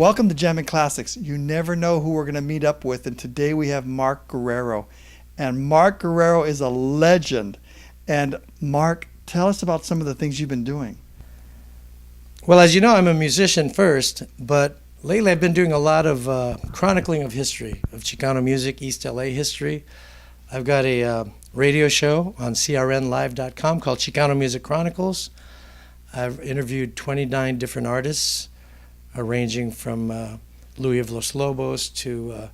Welcome to JamminClassics. You never know who we're going to meet up with, and today we have Mark Guerrero. And Mark Guerrero is a legend. And Mark, tell us about some of the things you've been doing. Well, as you know, I'm a musician first, but lately I've been doing a lot of chronicling of history, of Chicano music, East LA history. I've got a radio show on crnlive.com called Chicano Music Chronicles. I've interviewed 29 different artists, ranging from Louis of Los Lobos to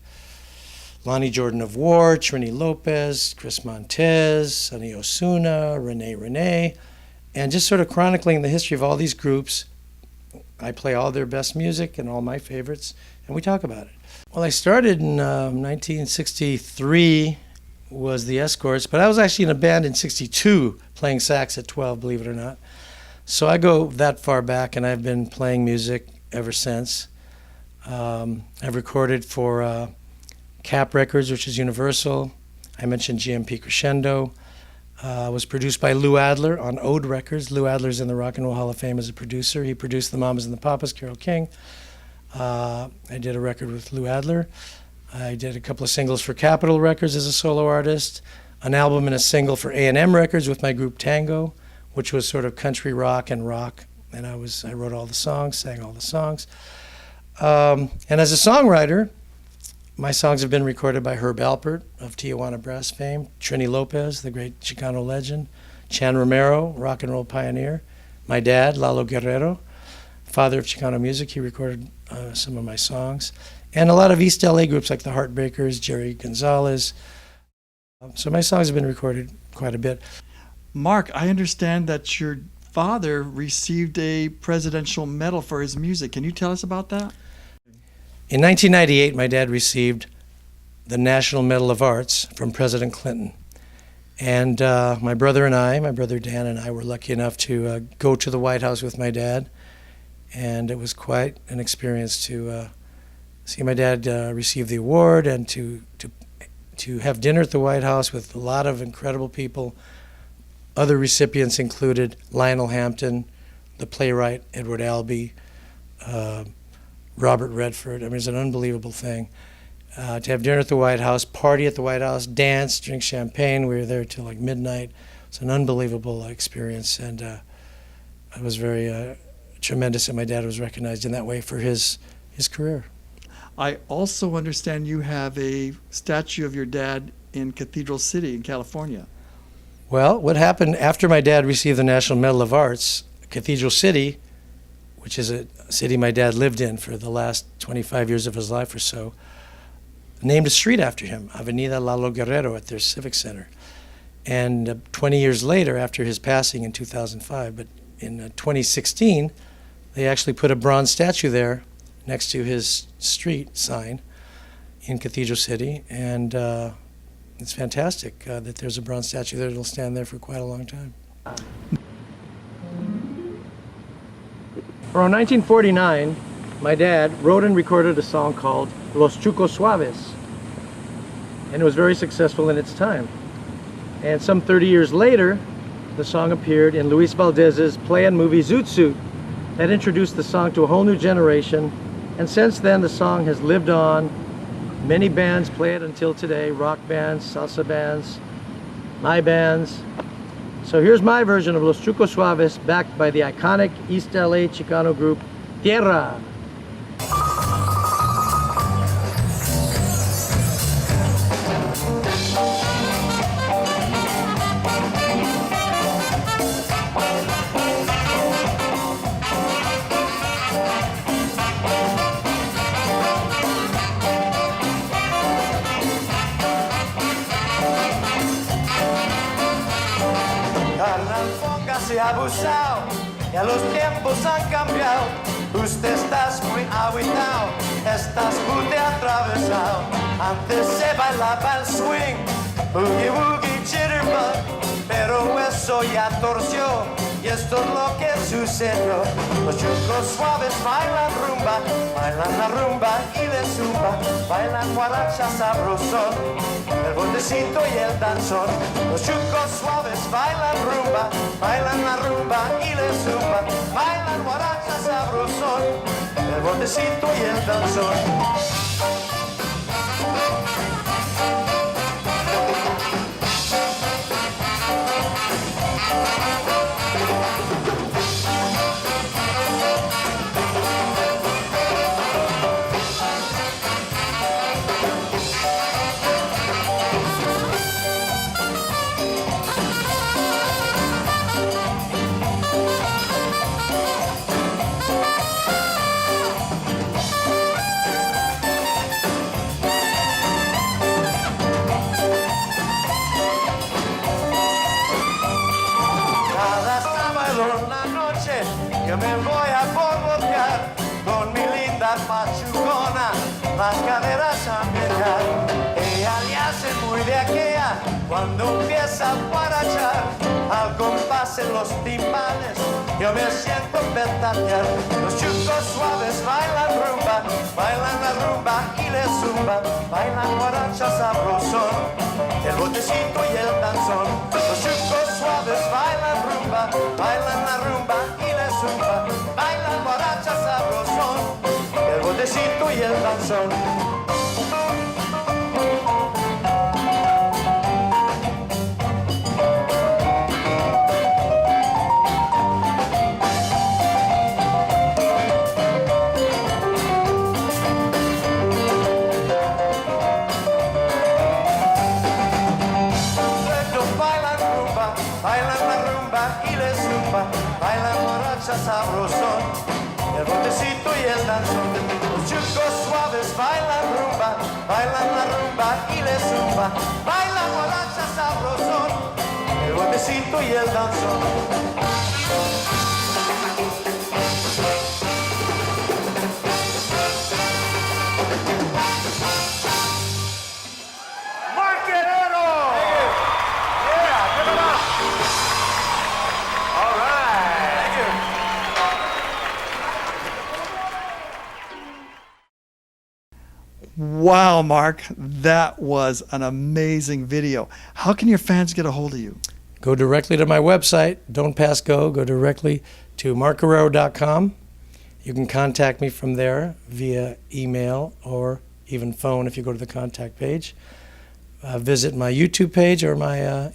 Lonnie Jordan of War, Trini Lopez, Chris Montez, Sonny Osuna, Rene, and just sort of chronicling the history of all these groups. I play all their best music and all my favorites, and we talk about it. Well, I started in 1963, was the Escorts, but I was actually in a band in 62, playing sax at 12, believe it or not. So I go that far back, and I've been playing music ever since. I've recorded for Cap Records, which is Universal. I mentioned GMP Crescendo. Was produced by Lou Adler on Ode Records. Lou Adler's in the Rock and Roll Hall of Fame as a producer. He produced the Mamas and the Papas, Carole King. I did a record with Lou Adler. I did a couple of singles for Capitol Records as a solo artist, an album and a single for A&M Records with my group Tango, which was sort of country rock and rock. And I wrote all the songs, sang all the songs. And as a songwriter, my songs have been recorded by Herb Alpert of Tijuana Brass fame, Trini Lopez, the great Chicano legend, Chan Romero, rock and roll pioneer, my dad, Lalo Guerrero, father of Chicano music. He recorded some of my songs. And a lot of East LA groups like the Heartbreakers, Jerry Gonzalez. So my songs have been recorded quite a bit. Mark, I understand that your father received a presidential medal for his music. Can you tell us about that? In 1998, my dad received the National Medal of Arts from President Clinton. And my brother Dan and I were lucky enough to go to the White House with my dad. And it was quite an experience to see my dad receive the award and to have dinner at the White House with a lot of incredible people. Other recipients included Lionel Hampton, the playwright Edward Albee, Robert Redford. I mean, it's an unbelievable thing. To have dinner at the White House, party at the White House, dance, drink champagne. We were there till like midnight. It's an unbelievable experience, and it was very tremendous that my dad was recognized in that way for his career. I also understand you have a statue of your dad in Cathedral City in California. Well, what happened after my dad received the National Medal of Arts, Cathedral City, which is a city my dad lived in for the last 25 years of his life or so, named a street after him, Avenida Lalo Guerrero, at their Civic Center. And 20 years later, after his passing in 2005, but in 2016, they actually put a bronze statue there next to his street sign in Cathedral City. And it's fantastic that there's a bronze statue there that'll stand there for quite a long time. Around 1949, my dad wrote and recorded a song called Los Chucos Suaves, and it was very successful in its time. And some 30 years later, the song appeared in Luis Valdez's play and movie Zoot Suit. That introduced the song to a whole new generation, and since then the song has lived on. Many bands play it until today, rock bands, salsa bands, my bands. So here's my version of Los Chucos Suaves, backed by the iconic East LA Chicano group Tierra. Se ha abusado, ya los tiempos han cambiado. Usted estás muy agüitao, estás muy atravesado. Antes se bailaba el swing, boogie woogie jitterbug, pero eso ya torció. Y esto es lo que sucedió. Los chucos suaves bailan la rumba y de zumba, bailan guaracha sabrosón, el botecito y el danzón. Los chucos suaves bailan la rumba y de zumba, bailan guaracha sabrosón, el botecito y el danzón. Yo me voy a borbotear con mi linda machucona, las caderas a mirar. Ella le hace muy de aquella cuando empieza a guarachar. Al compás en los timbales yo me siento petatear. Los chucos suaves bailan la rumba y le zumba, bailan guaracha sabrosón, el botecito y el danzón. Los chucos suaves bailan la rumba y le zumba, bailan guaracha sabrosón, el botecito y el danzón. Bailan guaracha sabrosón, el botecito y el danzón. Los chucos suaves bailan la rumba y le zumba, bailan guaracha sabrosón, el botecito y el danzón. Wow, Mark, that was an amazing video. How can your fans get a hold of you? Go directly to my website. Don't pass go. Go directly to markguerrero.com. You can contact me from there via email or even phone if you go to the contact page. Visit my YouTube page or my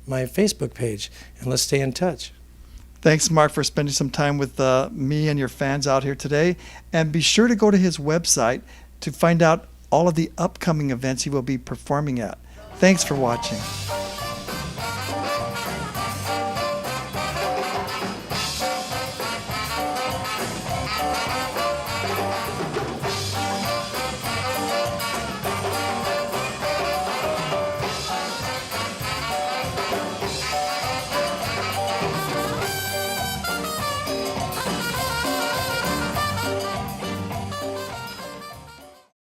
Facebook page, and let's stay in touch. Thanks, Mark, for spending some time with me and your fans out here today. And be sure to go to his website to find out all of the upcoming events he will be performing at. Thanks for watching.